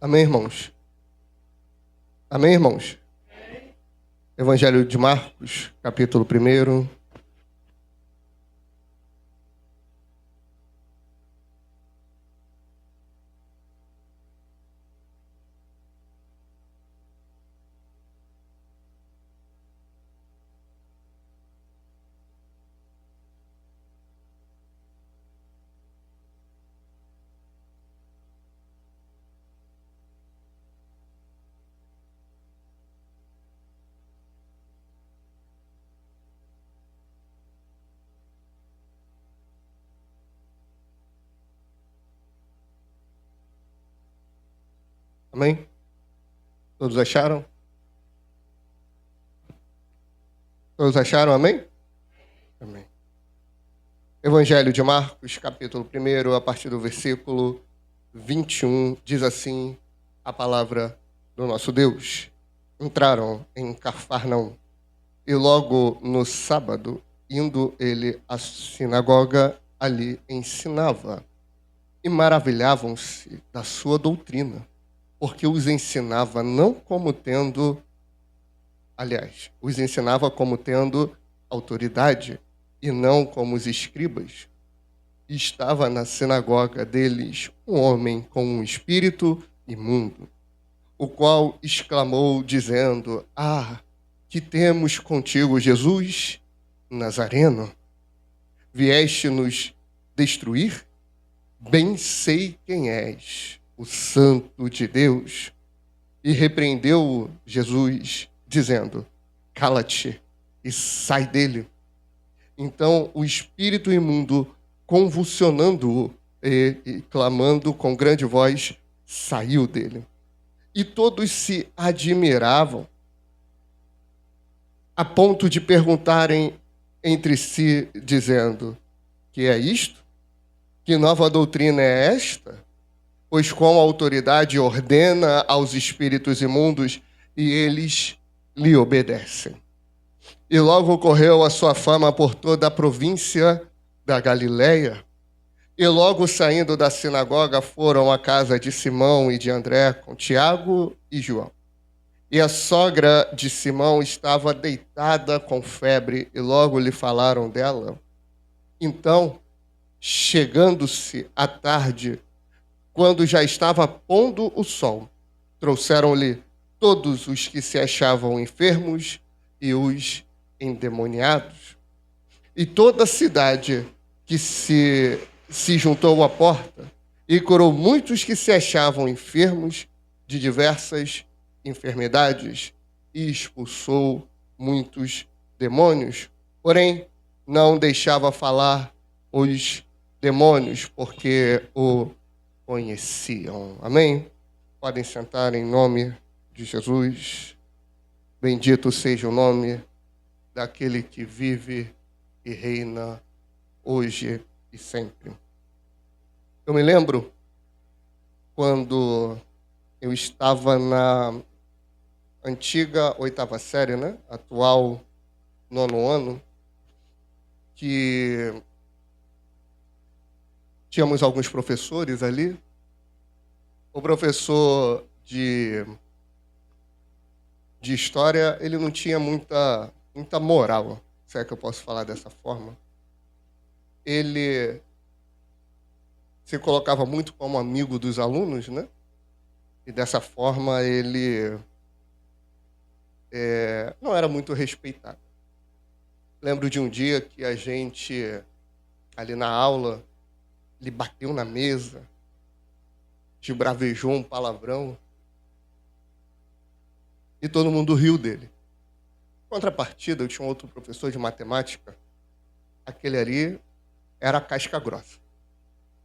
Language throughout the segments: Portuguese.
Amém, irmãos? Amém, irmãos? Evangelho de Marcos, capítulo 1. Amém? Todos acharam? Todos acharam? Amém? Amém. Evangelho de Marcos, capítulo 1, a partir do versículo 21, diz assim a palavra do nosso Deus. Entraram em Cafarnaum, e logo no sábado, indo ele à sinagoga, ali ensinava. E maravilhavam-se da sua doutrina, porque os ensinava os ensinava como tendo autoridade, e não como os escribas. E estava na sinagoga deles um homem com um espírito imundo, o qual exclamou, dizendo: que temos contigo, Jesus Nazareno? Vieste nos destruir? Bem sei quem és, o Santo de Deus. E repreendeu Jesus, dizendo: cala-te e sai dele. Então o espírito imundo, convulsionando-o e clamando com grande voz, saiu dele. E todos se admiravam, a ponto de perguntarem entre si, dizendo: que é isto? Que nova doutrina é esta? Pois com autoridade ordena aos espíritos imundos e eles lhe obedecem. E logo correu a sua fama por toda a província da Galileia. E logo saindo da sinagoga foram à casa de Simão e de André com Tiago e João. E a sogra de Simão estava deitada com febre e logo lhe falaram dela. Então, chegando-se à tarde, quando já estava pondo o sol, trouxeram-lhe todos os que se achavam enfermos e os endemoniados. E toda a cidade que se juntou à porta e curou muitos que se achavam enfermos de diversas enfermidades e expulsou muitos demônios. Porém, não deixava falar os demônios, porque o conheciam. Amém? Podem sentar em nome de Jesus. Bendito seja o nome daquele que vive e reina hoje e sempre. Eu me lembro quando eu estava na antiga 8ª série, né? Atual 9º ano, que tínhamos alguns professores ali. O professor de história, ele não tinha muita moral, se é que eu posso falar dessa forma. Ele se colocava muito como amigo dos alunos, né? E dessa forma ele não era muito respeitado. Lembro de um dia que a gente, ali na aula, ele bateu na mesa, te bravejou um palavrão, e todo mundo riu dele. Em contrapartida, eu tinha um outro professor de matemática, aquele ali era casca grossa.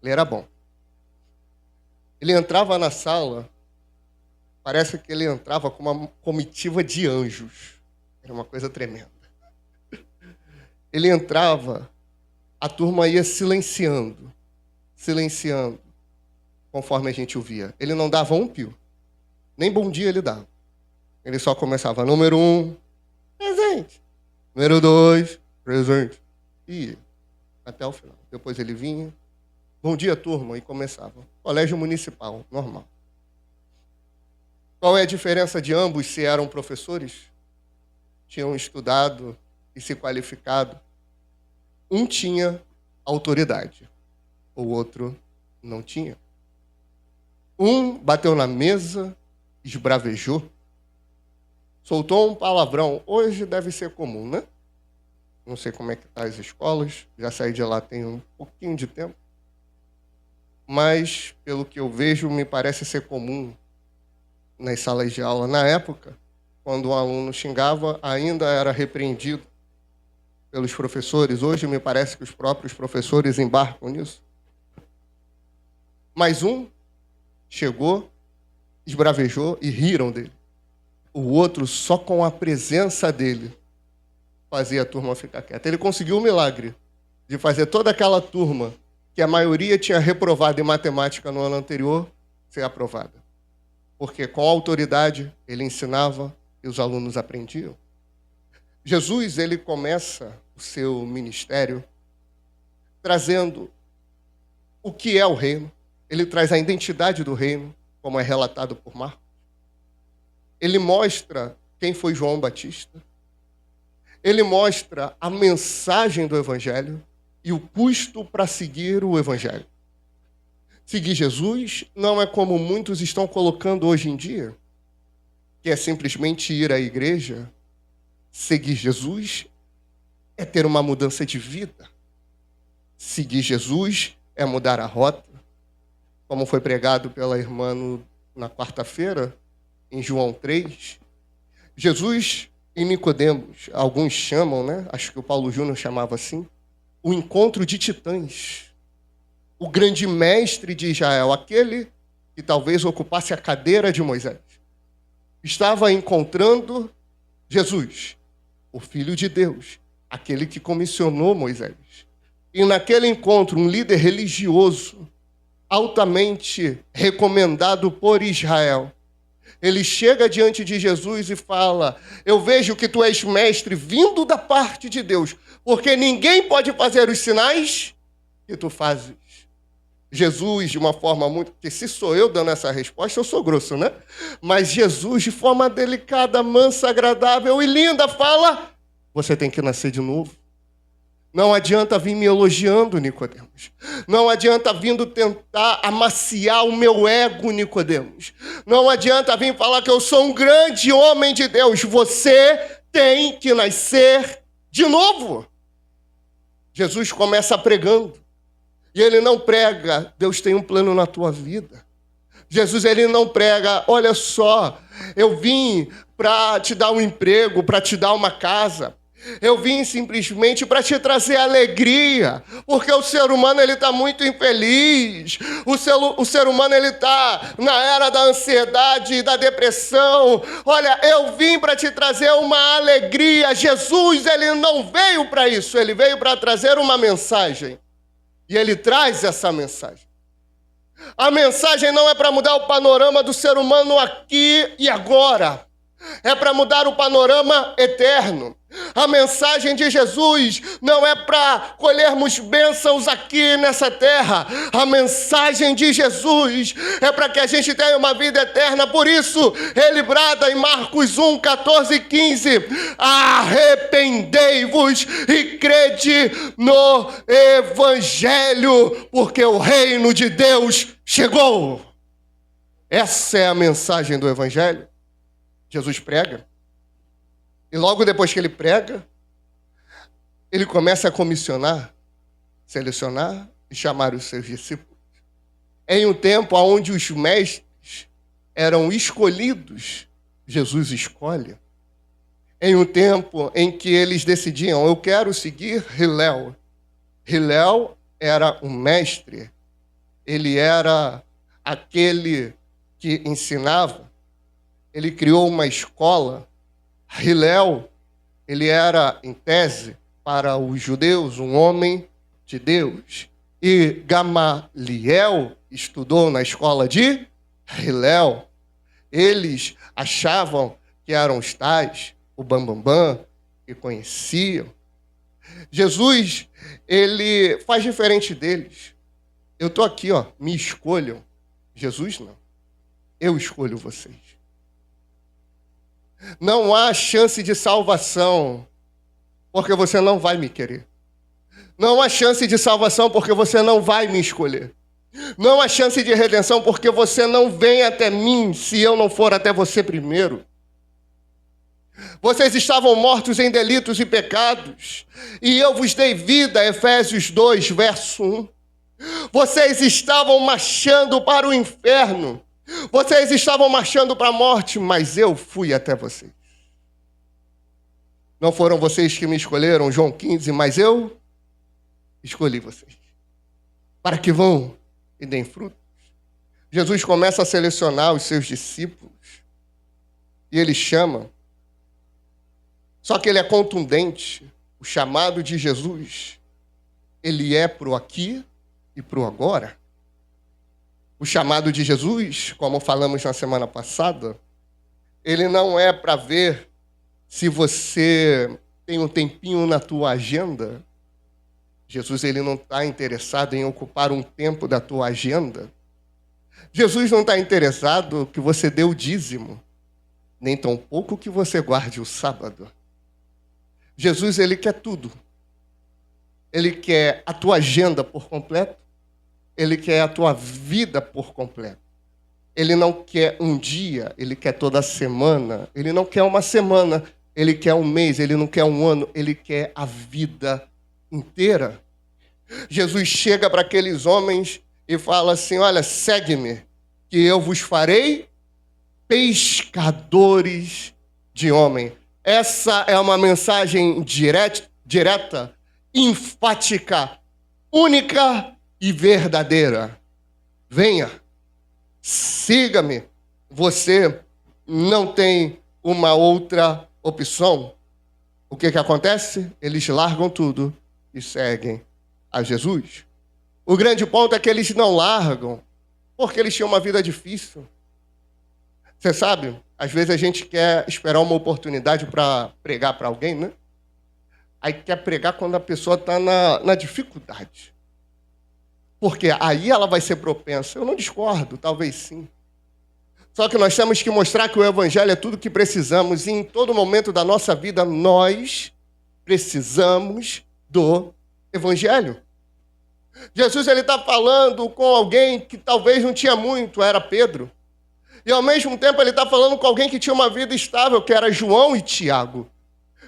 Ele era bom. Ele entrava na sala, parece que ele entrava com uma comitiva de anjos. Era uma coisa tremenda. Ele entrava, a turma ia silenciando, conforme a gente o via. Ele não dava um pio, nem bom dia ele dava. Ele só começava: número 1, presente. Número 2, presente. E até o final. Depois ele vinha: bom dia, turma, e começava. Colégio municipal, normal. Qual é a diferença de ambos se eram professores? Tinham estudado e se qualificado. Um tinha autoridade, o outro não tinha. Um bateu na mesa, esbravejou, soltou um palavrão. Hoje deve ser comum, né? Não sei como é que tá as escolas, já saí de lá tem um pouquinho de tempo. Mas, pelo que eu vejo, me parece ser comum nas salas de aula. Na época, quando o aluno xingava, ainda era repreendido pelos professores. Hoje, me parece que os próprios professores embarcam nisso. Mas um chegou, esbravejou e riram dele. O outro, só com a presença dele, fazia a turma ficar quieta. Ele conseguiu o milagre de fazer toda aquela turma que a maioria tinha reprovado em matemática no ano anterior ser aprovada. Porque com autoridade ele ensinava e os alunos aprendiam. Jesus, ele começa o seu ministério trazendo o que é o reino. Ele traz a identidade do reino, como é relatado por Marcos. Ele mostra quem foi João Batista. Ele mostra a mensagem do Evangelho e o custo para seguir o Evangelho. Seguir Jesus não é como muitos estão colocando hoje em dia, que é simplesmente ir à igreja. Seguir Jesus é ter uma mudança de vida. Seguir Jesus é mudar a rota, como foi pregado pela irmã na quarta-feira, em João 3. Jesus e Nicodemos, alguns chamam, né? Acho que o Paulo Júnior chamava assim, o encontro de titãs. O grande mestre de Israel, aquele que talvez ocupasse a cadeira de Moisés, estava encontrando Jesus, o Filho de Deus, aquele que comissionou Moisés. E naquele encontro, um líder religioso, altamente recomendado por Israel, ele chega diante de Jesus e fala: eu vejo que tu és mestre vindo da parte de Deus, porque ninguém pode fazer os sinais que tu fazes. Jesus, de uma forma muito... Porque se sou eu dando essa resposta, eu sou grosso, né? Mas Jesus, de forma delicada, mansa, agradável e linda, fala: você tem que nascer de novo. Não adianta vir me elogiando, Nicodemos. Não adianta vindo tentar amaciar o meu ego, Nicodemos. Não adianta vir falar que eu sou um grande homem de Deus. Você tem que nascer de novo. Jesus começa pregando. E ele não prega: Deus tem um plano na tua vida. Jesus, ele não prega: olha só, eu vim para te dar um emprego, para te dar uma casa. Eu vim simplesmente para te trazer alegria, porque o ser humano ele está muito infeliz. O ser humano ele está na era da ansiedade e da depressão. Olha, eu vim para te trazer uma alegria. Jesus, ele não veio para isso, ele veio para trazer uma mensagem. E ele traz essa mensagem. A mensagem não é para mudar o panorama do ser humano aqui e agora. É para mudar o panorama eterno. A mensagem de Jesus não é para colhermos bênçãos aqui nessa terra. A mensagem de Jesus é para que a gente tenha uma vida eterna. Por isso, ele brada em Marcos 1, 14 e 15: arrependei-vos e crede no Evangelho, porque o reino de Deus chegou. Essa é a mensagem do Evangelho. Jesus prega. E logo depois que ele prega, ele começa a comissionar, selecionar e chamar os seus discípulos. Em um tempo onde os mestres eram escolhidos, Jesus escolhe. Em um tempo em que eles decidiam: eu quero seguir Hillel. Hillel era um mestre, ele era aquele que ensinava, ele criou uma escola. Hillel, ele era, em tese, para os judeus, um homem de Deus. E Gamaliel estudou na escola de Hillel. Eles achavam que eram os tais, o bambambam, que conheciam. Jesus, ele faz diferente deles. Eu estou aqui, me escolham. Jesus não. Eu escolho vocês. Não há chance de salvação, porque você não vai me querer. Não há chance de salvação, porque você não vai me escolher. Não há chance de redenção, porque você não vem até mim se eu não for até você primeiro. Vocês estavam mortos em delitos e pecados, e eu vos dei vida, Efésios 2, verso 1. Vocês estavam marchando para o inferno, vocês estavam marchando para a morte, mas eu fui até vocês. Não foram vocês que me escolheram, João 15, mas eu escolhi vocês, para que vão e deem frutos. Jesus começa a selecionar os seus discípulos, e ele chama. Só que ele é contundente. O chamado de Jesus, ele é pro aqui e pro agora. O chamado de Jesus, como falamos na semana passada, ele não é para ver se você tem um tempinho na tua agenda. Jesus, ele não está interessado em ocupar um tempo da tua agenda. Jesus não está interessado que você dê o dízimo, nem tampouco que você guarde o sábado. Jesus, ele quer tudo. Ele quer a tua agenda por completo. Ele quer a tua vida por completo. Ele não quer um dia, ele quer toda a semana. Ele não quer uma semana, ele quer um mês, ele não quer um ano, ele quer a vida inteira. Jesus chega para aqueles homens e fala assim: olha, segue-me, que eu vos farei pescadores de homem. Essa é uma mensagem direta, enfática, única e verdadeira. Venha, siga-me. Você não tem uma outra opção. O que acontece? Eles largam tudo e seguem a Jesus. O grande ponto é que eles não largam porque eles tinham uma vida difícil. Você sabe, às vezes a gente quer esperar uma oportunidade para pregar para alguém, né? Aí quer pregar quando a pessoa está na dificuldade. Porque aí ela vai ser propensa. Eu não discordo, talvez sim. Só que nós temos que mostrar que o Evangelho é tudo o que precisamos. E em todo momento da nossa vida, nós precisamos do Evangelho. Jesus está falando com alguém que talvez não tinha muito, era Pedro. E ao mesmo tempo ele está falando com alguém que tinha uma vida estável, que era João e Tiago.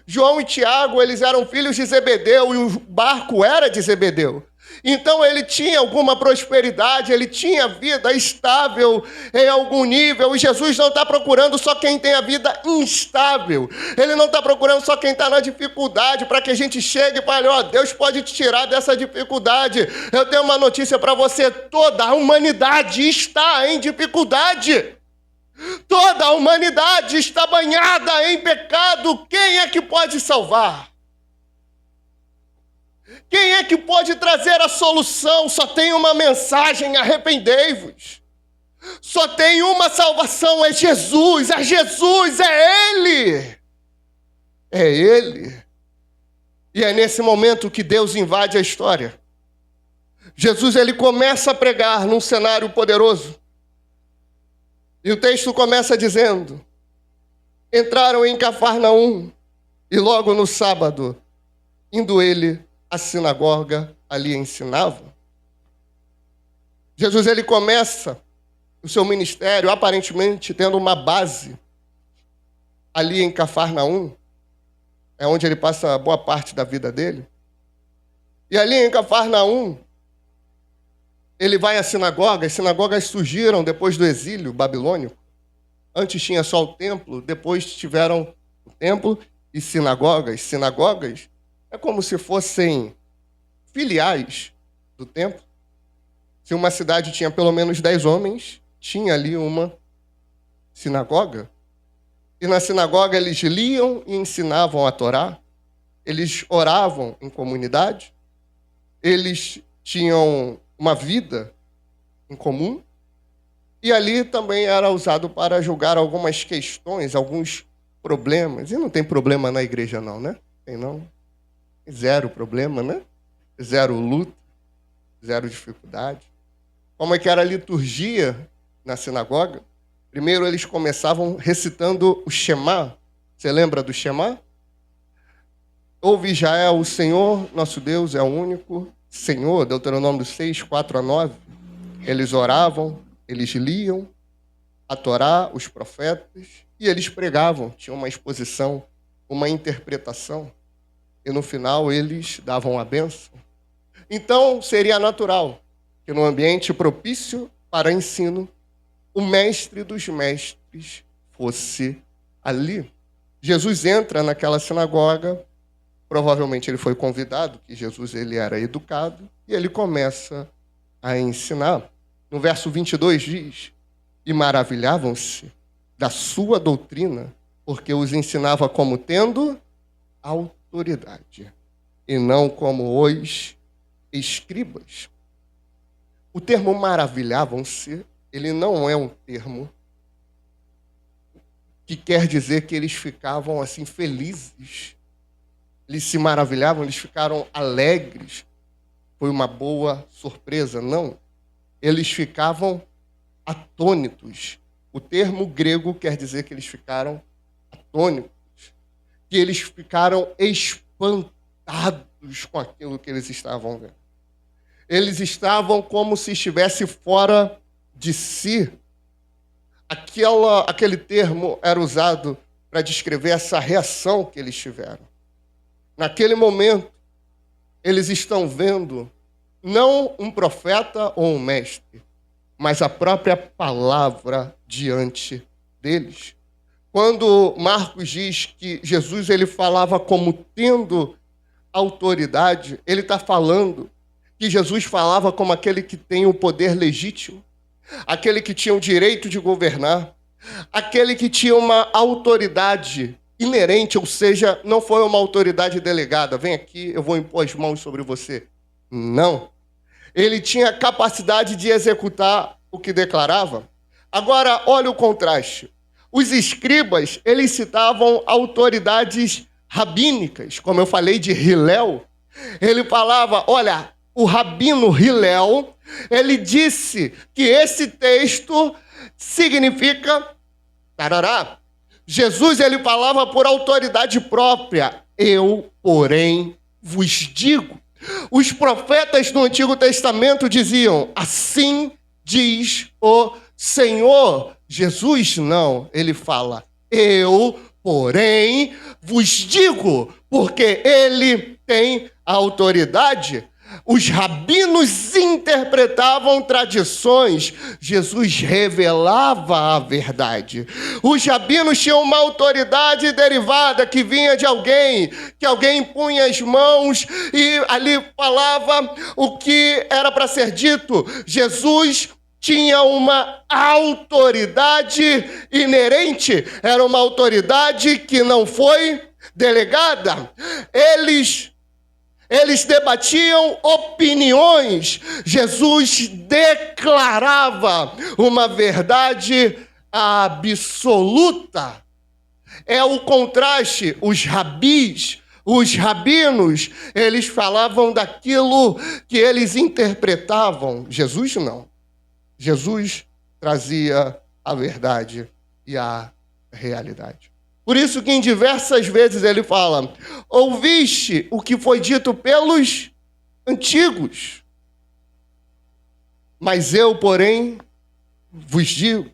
João e Tiago, eles eram filhos de Zebedeu e o barco era de Zebedeu. Então ele tinha alguma prosperidade, ele tinha vida estável em algum nível. E Jesus não está procurando só quem tem a vida instável. Ele não está procurando só quem está na dificuldade para que a gente chegue e fale: ó, Deus pode te tirar dessa dificuldade. Eu tenho uma notícia para você: toda a humanidade está em dificuldade. Toda a humanidade está banhada em pecado. Quem é que pode salvar? Quem é que pode trazer a solução? Só tem uma mensagem: arrependei-vos. Só tem uma salvação: é Jesus. É Jesus, é Ele. É Ele. E é nesse momento que Deus invade a história. Jesus, ele começa a pregar num cenário poderoso. E o texto começa dizendo: entraram em Cafarnaum, e logo no sábado, indo ele à sinagoga, ali ensinava. Jesus, ele começa o seu ministério, aparentemente tendo uma base ali em Cafarnaum, é onde ele passa boa parte da vida dele. E ali em Cafarnaum, ele vai à sinagoga. As sinagogas surgiram depois do exílio babilônico. Antes tinha só o templo, depois tiveram o templo e sinagogas. Sinagogas é como se fossem filiais do templo. Se uma cidade tinha pelo menos 10 homens, tinha ali uma sinagoga. E na sinagoga eles liam e ensinavam a Torá. Eles oravam em comunidade. Eles tinham uma vida em comum, e ali também era usado para julgar algumas questões, alguns problemas. E não tem problema na igreja não, né? Tem não? Zero problema, né? Zero luta, zero dificuldade. Como é que era a liturgia na sinagoga? Primeiro eles começavam recitando o Shema, Você lembra do Shema? Ouve Israel, o Senhor, nosso Deus, é o único Senhor. Deuteronômio 6, 4-9. Eles oravam, eles liam a Torá, os profetas, e eles pregavam. Tinha uma exposição, uma interpretação. E no final eles davam a bênção. Então seria natural que no ambiente propício para ensino, o mestre dos mestres fosse ali. Jesus entra naquela sinagoga, provavelmente ele foi convidado, que Jesus ele era educado, e ele começa a ensinar. No verso 22 diz, e maravilhavam-se da sua doutrina, porque os ensinava como tendo autoridade, e não como os escribas. O termo maravilhavam-se, ele não é um termo que quer dizer que eles ficavam assim felizes. Eles se maravilhavam, eles ficaram alegres. Foi uma boa surpresa, não. Eles ficavam atônitos. O termo grego quer dizer que eles ficaram atônitos, que eles ficaram espantados com aquilo que eles estavam vendo. Eles estavam como se estivesse fora de si. Aquele termo era usado para descrever essa reação que eles tiveram. Naquele momento, eles estão vendo não um profeta ou um mestre, mas a própria palavra diante deles. Quando Marcos diz que Jesus ele falava como tendo autoridade, ele está falando que Jesus falava como aquele que tem o poder legítimo, aquele que tinha o direito de governar, aquele que tinha uma autoridade inerente, ou seja, não foi uma autoridade delegada. Vem aqui, eu vou impor as mãos sobre você. Não. Ele tinha capacidade de executar o que declarava. Agora, olha o contraste. Os escribas, eles citavam autoridades rabínicas, como eu falei de Hilel. Ele falava, olha, o rabino Hilel, ele disse que esse texto significa tarará. Jesus, ele falava por autoridade própria. Eu, porém, vos digo. Os profetas do Antigo Testamento diziam, assim diz o Senhor. Jesus não, ele fala, eu, porém, vos digo, porque ele tem autoridade. Os rabinos interpretavam tradições, Jesus revelava a verdade. Os rabinos tinham uma autoridade derivada que vinha de alguém, que alguém punha as mãos e ali falava o que era para ser dito. Jesus tinha uma autoridade inerente, era uma autoridade que não foi delegada. Eles debatiam opiniões. Jesus declarava uma verdade absoluta. É o contraste. Os rabis, os rabinos, eles falavam daquilo que eles interpretavam. Jesus não. Jesus trazia a verdade e a realidade. Por isso que em diversas vezes ele fala, ouviste o que foi dito pelos antigos, mas eu, porém, vos digo.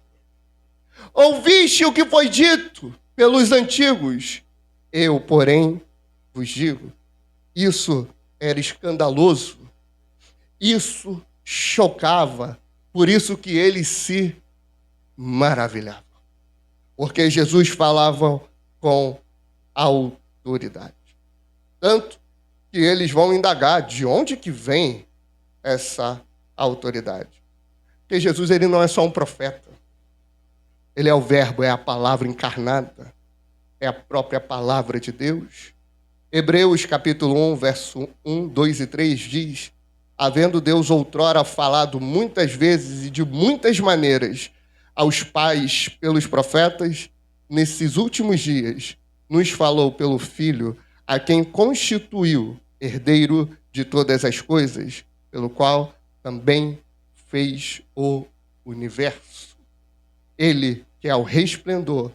Ouviste o que foi dito pelos antigos, eu, porém, vos digo. Isso era escandaloso, isso chocava, por isso que eles se maravilhavam. Porque Jesus falava com autoridade. Tanto que eles vão indagar de onde que vem essa autoridade. Porque Jesus ele não é só um profeta. Ele é o verbo, é a palavra encarnada. É a própria palavra de Deus. Hebreus capítulo 1, verso 1, 2 e 3 diz, havendo Deus outrora falado muitas vezes e de muitas maneiras aos pais pelos profetas, nesses últimos dias, nos falou pelo Filho, a quem constituiu herdeiro de todas as coisas, pelo qual também fez o universo. Ele, que é o resplendor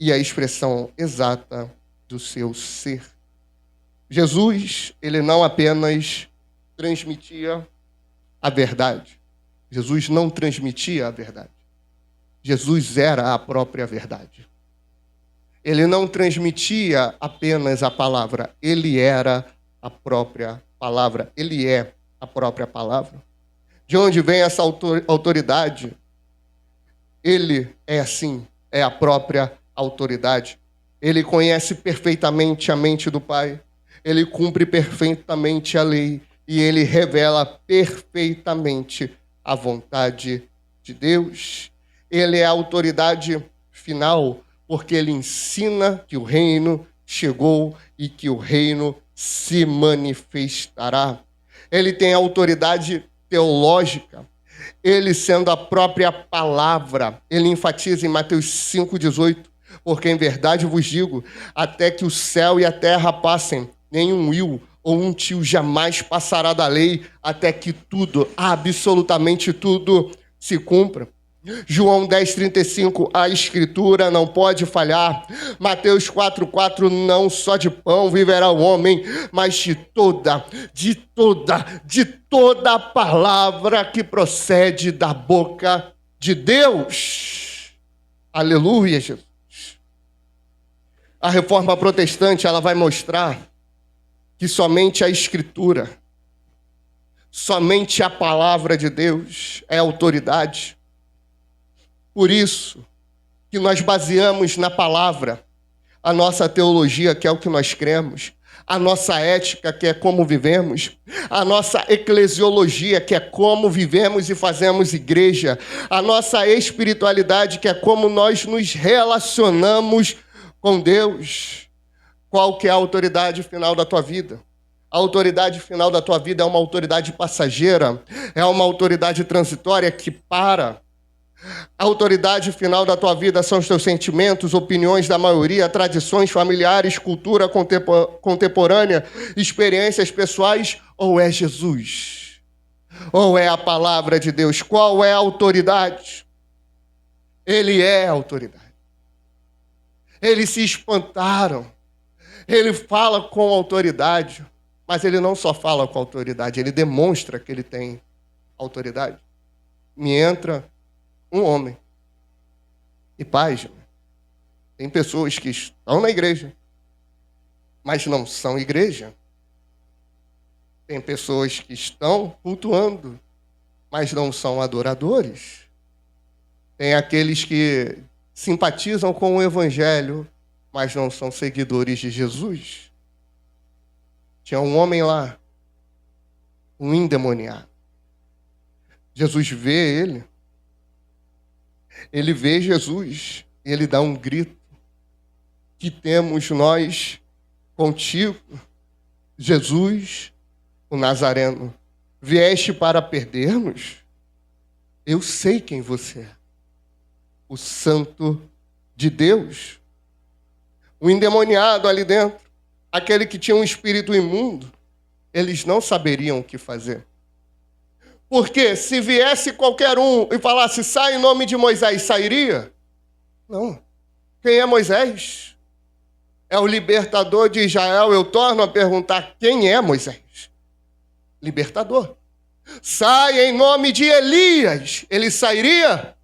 e a expressão exata do seu ser. Jesus, ele não apenas transmitia a verdade. Jesus não transmitia a verdade. Jesus era a própria verdade. Ele não transmitia apenas a palavra, ele era a própria palavra. Ele é a própria palavra. De onde vem essa autoridade? Ele é assim, é a própria autoridade. Ele conhece perfeitamente a mente do Pai. Ele cumpre perfeitamente a lei e ele revela perfeitamente a vontade de Deus. Ele é a autoridade final, porque ele ensina que o reino chegou e que o reino se manifestará. Ele tem autoridade teológica. Ele, sendo a própria palavra, ele enfatiza em Mateus 5,18, porque em verdade vos digo, até que o céu e a terra passem, nenhum will ou um tio jamais passará da lei, até que tudo, absolutamente tudo, se cumpra. João 10,35, a escritura não pode falhar. Mateus 4,4, não só de pão viverá o homem, mas de toda palavra que procede da boca de Deus. Aleluia, Jesus. A reforma protestante, ela vai mostrar que somente a escritura, somente a palavra de Deus é autoridade. Por isso que nós baseamos na palavra a nossa teologia, que é o que nós cremos, a nossa ética, que é como vivemos, a nossa eclesiologia, que é como vivemos e fazemos igreja, a nossa espiritualidade, que é como nós nos relacionamos com Deus. Qual que é a autoridade final da tua vida? A autoridade final da tua vida é uma autoridade passageira, é uma autoridade transitória que para. A autoridade final da tua vida são os teus sentimentos, opiniões da maioria, tradições familiares, cultura contemporânea, experiências pessoais, ou é Jesus? Ou é a palavra de Deus? Qual é a autoridade? Ele é a autoridade. Eles se espantaram. Ele fala com autoridade, mas ele não só fala com autoridade, ele demonstra que ele tem autoridade. Me entra um homem. E paz, tem pessoas que estão na igreja, mas não são igreja. Tem pessoas que estão cultuando, mas não são adoradores. Tem aqueles que simpatizam com o evangelho, mas não são seguidores de Jesus. Tinha um homem lá, um endemoniado. Jesus vê ele. Ele vê Jesus e ele dá um grito. Que temos nós contigo, Jesus, o Nazareno? Vieste para perder-nos? Eu sei quem você é. O Santo de Deus. O endemoniado ali dentro, aquele que tinha um espírito imundo, eles não saberiam o que fazer. Porque se viesse qualquer um e falasse, sai em nome de Moisés, sairia? Não. Quem é Moisés? É o libertador de Israel. Eu torno a perguntar, quem é Moisés? Libertador. Sai em nome de Elias. Ele sairia?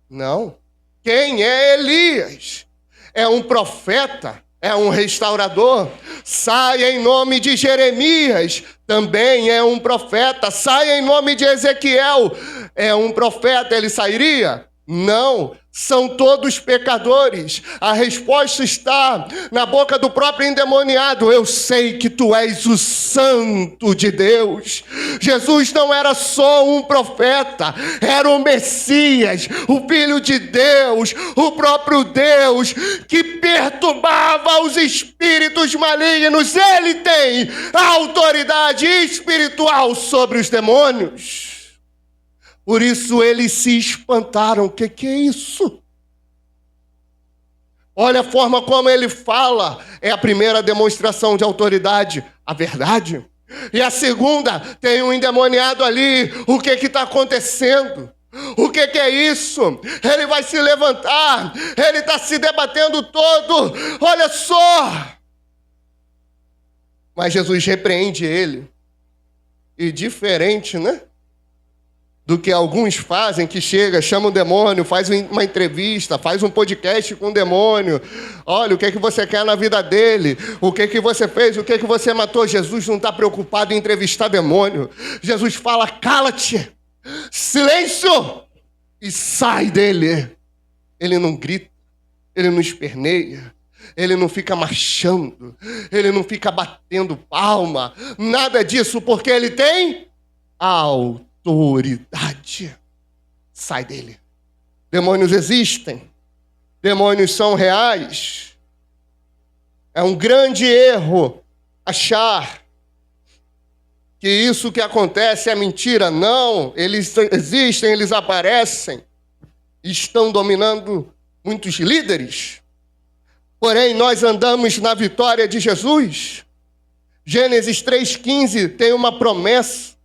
Não. Quem é Elias? É um profeta, é um restaurador. Sai em nome de Jeremias, também é um profeta. Sai em nome de Ezequiel, é um profeta. Ele sairia? Não, são todos pecadores. A resposta está na boca do próprio endemoniado. Eu sei que tu és o Santo de Deus. Jesus não era só um profeta, era o Messias, o Filho de Deus, o próprio Deus, que perturbava os espíritos malignos. Ele tem a autoridade espiritual sobre os demônios. Por isso eles se espantaram. O que é isso? Olha a forma como ele fala. É a primeira demonstração de autoridade, a verdade. E a segunda, tem um endemoniado ali. O que está acontecendo? O que é isso? Ele vai se levantar, ele está se debatendo todo, olha só. Mas Jesus repreende ele. E diferente, né? Do que alguns fazem, que chega, chama o demônio, faz uma entrevista, faz um podcast com o demônio. Olha, o que é que você quer na vida dele? O que é que você fez? O que é que você matou? Jesus não está preocupado em entrevistar demônio. Jesus fala, cala-te, silêncio, e sai dele. Ele não grita, ele não esperneia, ele não fica marchando, ele não fica batendo palma, nada disso, porque ele tem autoridade. Sai dele. Demônios existem. Demônios são reais. É um grande erro achar que isso que acontece é mentira. Não, eles existem, eles aparecem. Estão dominando muitos líderes. Porém, nós andamos na vitória de Jesus. Gênesis 3,15 tem uma promessa.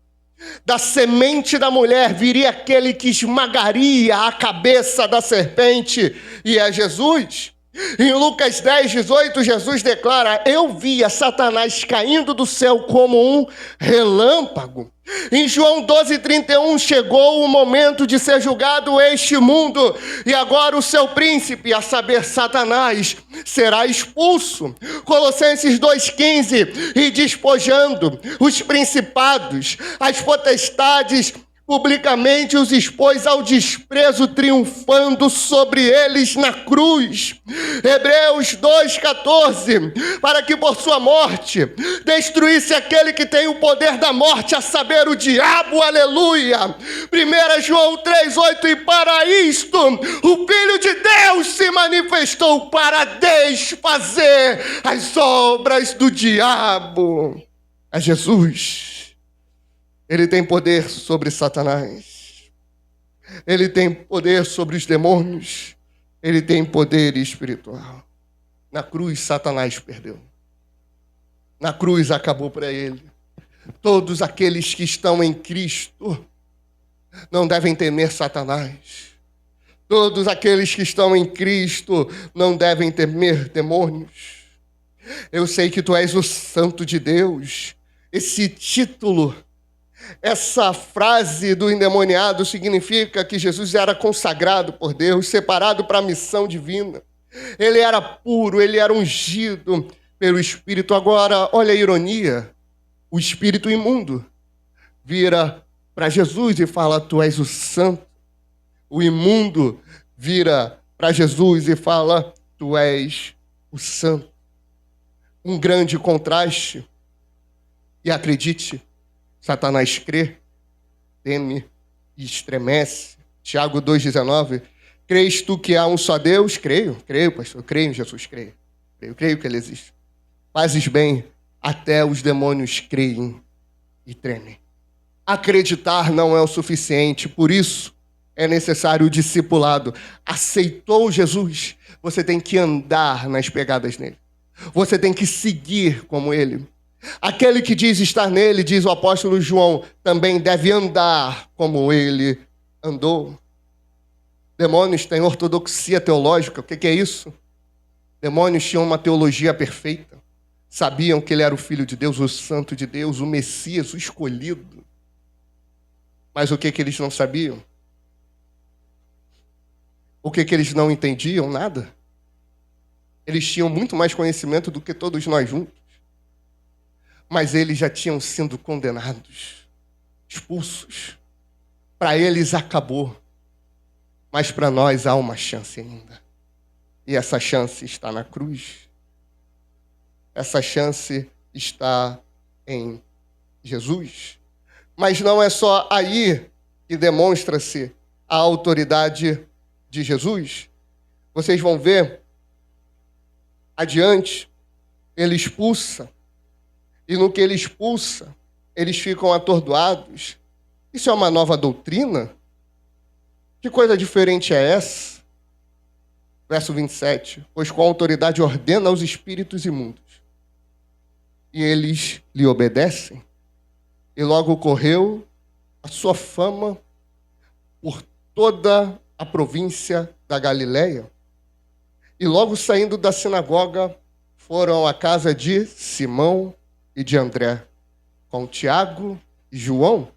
Da semente da mulher viria aquele que esmagaria a cabeça da serpente, e é Jesus. Em Lucas 10:18, Jesus declara, eu via Satanás caindo do céu como um relâmpago. Em João 12:31, chegou o momento de ser julgado este mundo, e agora o seu príncipe, a saber, Satanás, será expulso. Colossenses 2,15, e despojando os principados, as potestades, publicamente os expôs ao desprezo, triunfando sobre eles na cruz. Hebreus 2,14, para que por sua morte destruísse aquele que tem o poder da morte, a saber, o diabo, aleluia. 1 João 3,8, e para isto o Filho de Deus se manifestou para desfazer as obras do diabo. É Jesus. Ele tem poder sobre Satanás. Ele tem poder sobre os demônios. Ele tem poder espiritual. Na cruz, Satanás perdeu. Na cruz, acabou para ele. Todos aqueles que estão em Cristo não devem temer Satanás. Todos aqueles que estão em Cristo não devem temer demônios. Eu sei que tu és o Santo de Deus. Esse título, essa frase do endemoniado significa que Jesus era consagrado por Deus, separado para a missão divina. Ele era puro, ele era ungido pelo Espírito. Agora, olha a ironia, o espírito imundo vira para Jesus e fala, tu és o santo. O imundo vira para Jesus e fala, tu és o santo. Um grande contraste. E acredite, Satanás crê, teme e estremece. Tiago 2,19. Crês tu que há um só Deus? Creio, pastor. Creio em Jesus, creio. Creio que ele existe. Fazes bem, até os demônios creem e tremem. Acreditar não é o suficiente, por isso é necessário o discipulado. Aceitou Jesus, você tem que andar nas pegadas nele. Você tem que seguir como ele. Aquele que diz estar nele, diz o apóstolo João, também deve andar como ele andou. Demônios têm ortodoxia teológica. O que é isso? Demônios tinham uma teologia perfeita. Sabiam que ele era o Filho de Deus, o Santo de Deus, o Messias, o escolhido. Mas o que eles não sabiam? O que eles não entendiam? Nada. Eles tinham muito mais conhecimento do que todos nós juntos. Mas eles já tinham sido condenados, expulsos. Para eles acabou. Mas para nós há uma chance ainda. E essa chance está na cruz. Essa chance está em Jesus. Mas não é só aí que demonstra-se a autoridade de Jesus. Vocês vão ver adiante, ele expulsa. E no que ele expulsa, eles ficam atordoados. Isso é uma nova doutrina? Que coisa diferente é essa? Verso 27. Pois com autoridade ordena aos espíritos imundos. E eles lhe obedecem. E logo correu a sua fama por toda a província da Galileia. E logo saindo da sinagoga, foram à casa de Simão e de André, com Tiago e João.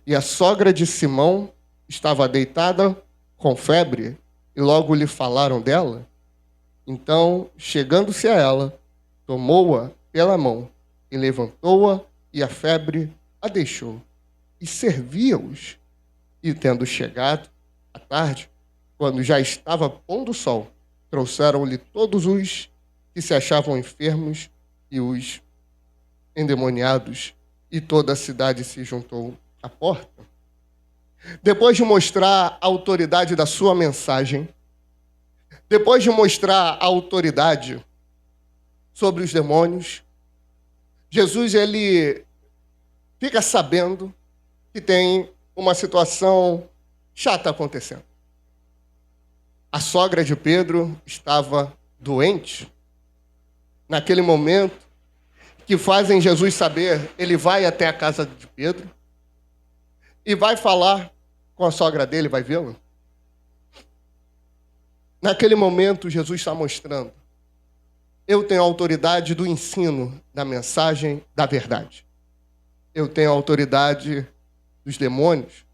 E a sogra de Simão estava deitada com febre, e logo lhe falaram dela. Então, chegando-se a ela, tomou-a pela mão e levantou-a, e a febre a deixou. E servia-os. E tendo chegado à tarde, quando já estava pondo o sol, trouxeram-lhe todos os que se achavam enfermos e os endemoniados, e toda a cidade se juntou à porta. Depois de mostrar a autoridade da sua mensagem, depois de mostrar a autoridade sobre os demônios, Jesus ele fica sabendo que tem uma situação chata acontecendo. A sogra de Pedro estava doente. Naquele momento, que fazem Jesus saber, ele vai até a casa de Pedro e vai falar com a sogra dele, vai vê-lo. Naquele momento, Jesus está mostrando: eu tenho a autoridade do ensino, da mensagem, da verdade. Eu tenho a autoridade dos demônios.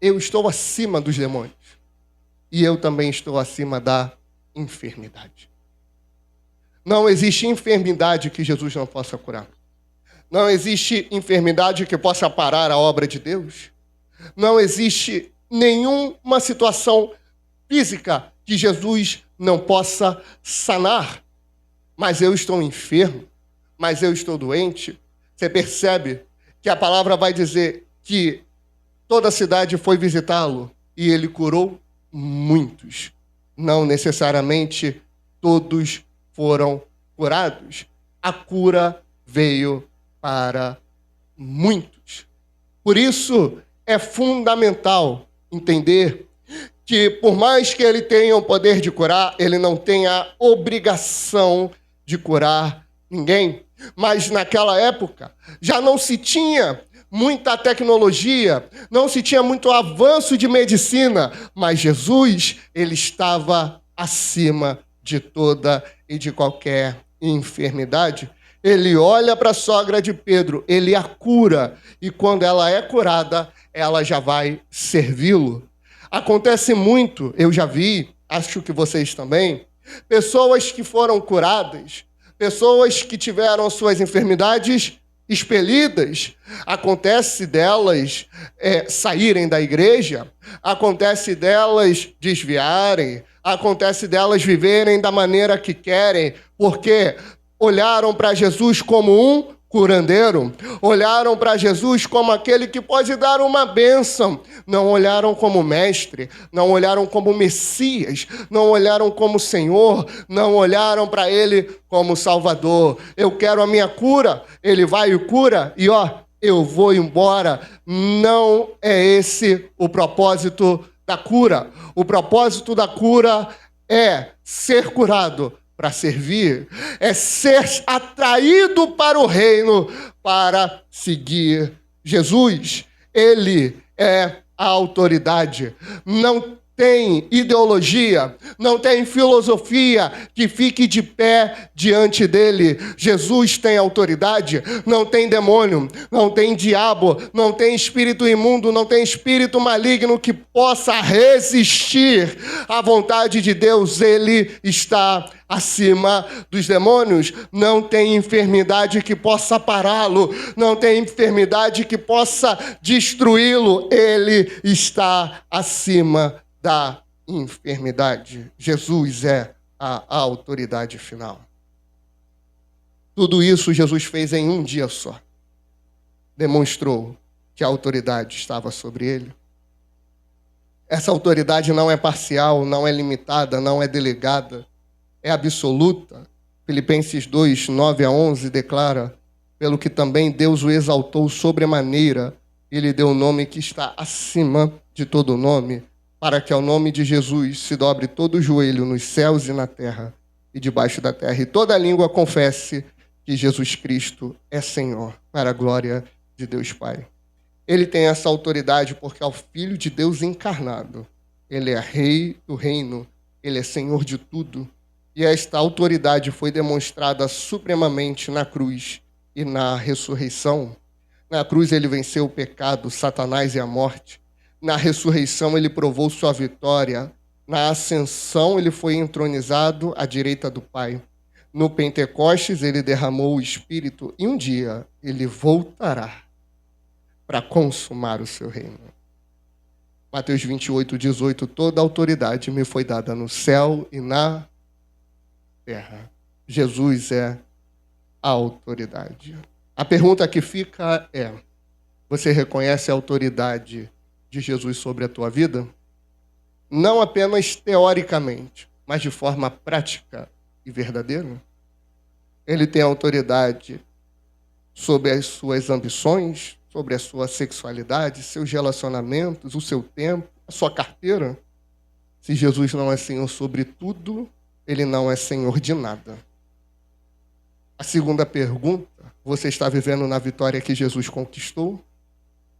Eu estou acima dos demônios. E eu também estou acima da enfermidade. Não existe enfermidade que Jesus não possa curar. Não existe enfermidade que possa parar a obra de Deus. Não existe nenhuma situação física que Jesus não possa sanar. Mas eu estou enfermo, mas eu estou doente. Você percebe que a palavra vai dizer que toda a cidade foi visitá-lo e ele curou muitos. Não necessariamente todos foram curados. A cura veio para muitos. Por isso, é fundamental entender que, por mais que ele tenha o poder de curar, ele não tem a obrigação de curar ninguém. Mas naquela época, já não se tinha muita tecnologia, não se tinha muito avanço de medicina, mas Jesus, ele estava acima de toda e de qualquer enfermidade. Ele olha para a sogra de Pedro, ele a cura, e quando ela é curada, ela já vai servi-lo. Acontece muito, eu já vi, acho que vocês também, pessoas que foram curadas, pessoas que tiveram suas enfermidades expelidas. Acontece delas saírem da igreja, acontece delas desviarem, acontece delas viverem da maneira que querem, porque olharam para Jesus como um curandeiro, olharam para Jesus como aquele que pode dar uma bênção, não olharam como mestre, não olharam como Messias, não olharam como Senhor, não olharam para ele como Salvador. Eu quero a minha cura, ele vai e cura, e eu vou embora. Não é esse o propósito da cura. O propósito da cura é ser curado para servir, é ser atraído para o reino, para seguir Jesus. Ele é a autoridade. Não tem ideologia, não tem filosofia que fique de pé diante dele. Jesus tem autoridade, não tem demônio, não tem diabo, não tem espírito imundo, não tem espírito maligno que possa resistir à vontade de Deus. Ele está acima dos demônios. Não tem enfermidade que possa pará-lo, não tem enfermidade que possa destruí-lo. Ele está acima da enfermidade. Jesus é a autoridade final. Tudo isso Jesus fez em um dia só. Demonstrou que a autoridade estava sobre ele. Essa autoridade não é parcial, não é limitada, não é delegada, é absoluta. Filipenses 2, 9-11 declara: pelo que também Deus o exaltou sobremaneira, e lhe deu o nome que está acima de todo nome, para que ao nome de Jesus se dobre todo o joelho nos céus e na terra e debaixo da terra, e toda língua confesse que Jesus Cristo é Senhor, para a glória de Deus Pai. Ele tem essa autoridade porque é o Filho de Deus encarnado. Ele é rei do reino, ele é senhor de tudo. E esta autoridade foi demonstrada supremamente na cruz e na ressurreição. Na cruz ele venceu o pecado, Satanás e a morte. Na ressurreição ele provou sua vitória. Na ascensão ele foi entronizado à direita do Pai. No Pentecostes ele derramou o Espírito e um dia ele voltará para consumar o seu reino. Mateus 28:18, toda a autoridade me foi dada no céu e na terra. Jesus é a autoridade. A pergunta que fica é: você reconhece a autoridade de Jesus sobre a tua vida? Não apenas teoricamente, mas de forma prática e verdadeira? Ele tem autoridade sobre as suas ambições, sobre a sua sexualidade, seus relacionamentos, o seu tempo, a sua carteira? Se Jesus não é Senhor sobre tudo, ele não é Senhor de nada. A segunda pergunta: você está vivendo na vitória que Jesus conquistou?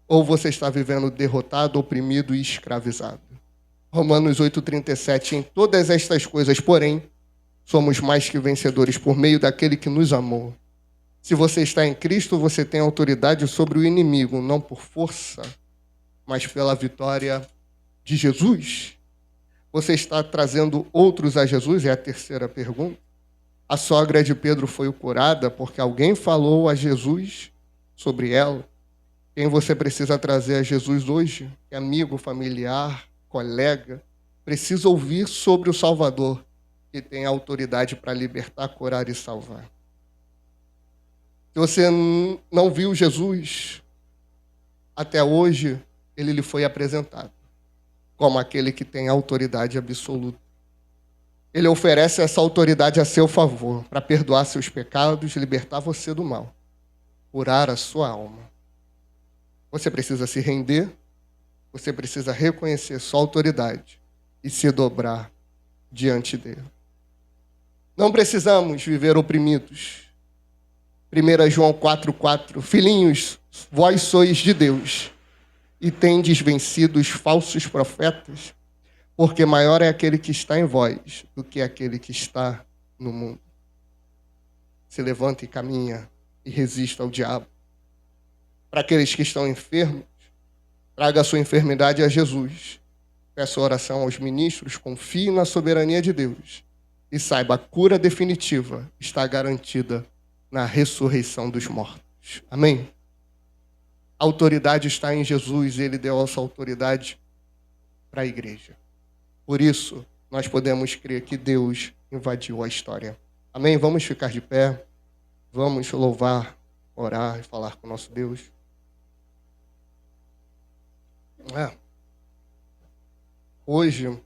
Ou você está vivendo derrotado, oprimido e escravizado? Romanos 8:37, em todas estas coisas, porém, somos mais que vencedores por meio daquele que nos amou. Se você está em Cristo, você tem autoridade sobre o inimigo, não por força, mas pela vitória de Jesus. Você está trazendo outros a Jesus? É a terceira pergunta. A sogra de Pedro foi curada porque alguém falou a Jesus sobre ela. Quem você precisa trazer a Jesus hoje? Amigo, familiar, colega, precisa ouvir sobre o Salvador, que tem autoridade para libertar, curar e salvar. Se você não viu Jesus, até hoje, ele lhe foi apresentado como aquele que tem autoridade absoluta. Ele oferece essa autoridade a seu favor, para perdoar seus pecados, libertar você do mal, curar a sua alma. Você precisa se render, você precisa reconhecer sua autoridade e se dobrar diante dele. Não precisamos viver oprimidos. 1 João 4:4, filhinhos, vós sois de Deus e tendes vencido os falsos profetas, porque maior é aquele que está em vós do que aquele que está no mundo. Se levanta e caminha e resista ao diabo. Para aqueles que estão enfermos, traga a sua enfermidade a Jesus. Peça oração aos ministros, confie na soberania de Deus e saiba, a cura definitiva está garantida na ressurreição dos mortos. Amém? A autoridade está em Jesus e ele deu essa autoridade para a igreja. Por isso, nós podemos crer que Deus invadiu a história. Amém? Vamos ficar de pé, vamos louvar, orar e falar com o nosso Deus. Hoje